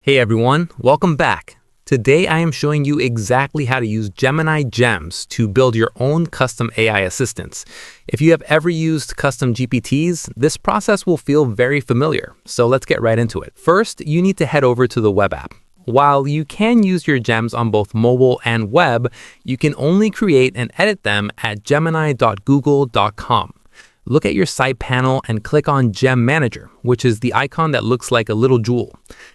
Hey everyone, welcome back. Today I am showing you exactly how to use Gemini gems to build your own custom AI assistants. If you have ever used custom GPTs, this process will feel very familiar, so let's get right into it. First, you need to head over to the web app. While you can use your gems on both mobile and web, you can only create and edit them at gemini.google.com. Look at your side panel and click on Gem Manager, which is the icon that looks like a little jewel.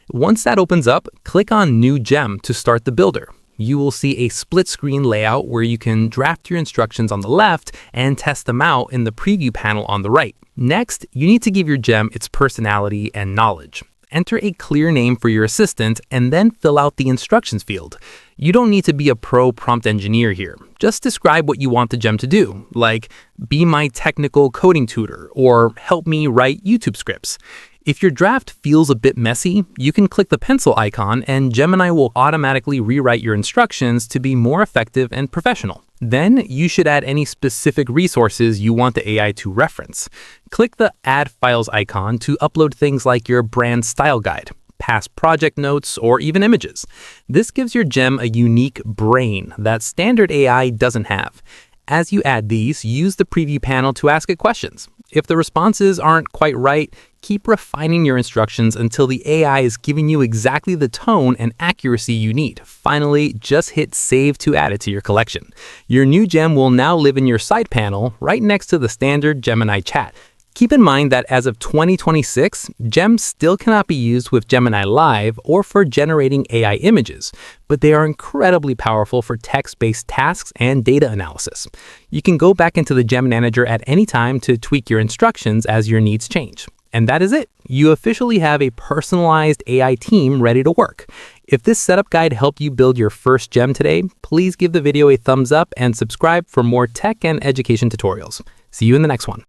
Once that opens up, click on New Gem to start the builder. You will see a split screen layout where you can draft your instructions on the left and test them out in the preview panel on the right. Next, you need to give your gem its personality and knowledge. Enter a clear name for your assistant and then fill out the instructions field. You don't need to be a pro prompt engineer here. Just describe what you want the gem to do, like be my technical coding tutor or help me write YouTube scripts. If your draft feels a bit messy, you can click the pencil icon and Gemini will automatically rewrite your instructions to be more effective and professional. Then you should add any specific resources you want the AI to reference. Click the Add Files icon to upload things like your brand style guide, past project notes, or even images. This gives your gem a unique brain that standard AI doesn't have. As you add these, use the preview panel to ask it questions. If the responses aren't quite right, keep refining your instructions until the AI is giving you exactly the tone and accuracy you need. Finally, just hit Save to add it to your collection. Your new gem will now live in your side panel right next to the standard Gemini chat. Keep in mind that as of 2026, gems still cannot be used with Gemini Live or for generating AI images, but they are incredibly powerful for text-based tasks and data analysis. You can go back into the Gem Manager at any time to tweak your instructions as your needs change. And that is it. You officially have a personalized AI team ready to work. If this setup guide helped you build your first gem today, please give the video a thumbs up and subscribe for more tech and education tutorials. See you in the next one.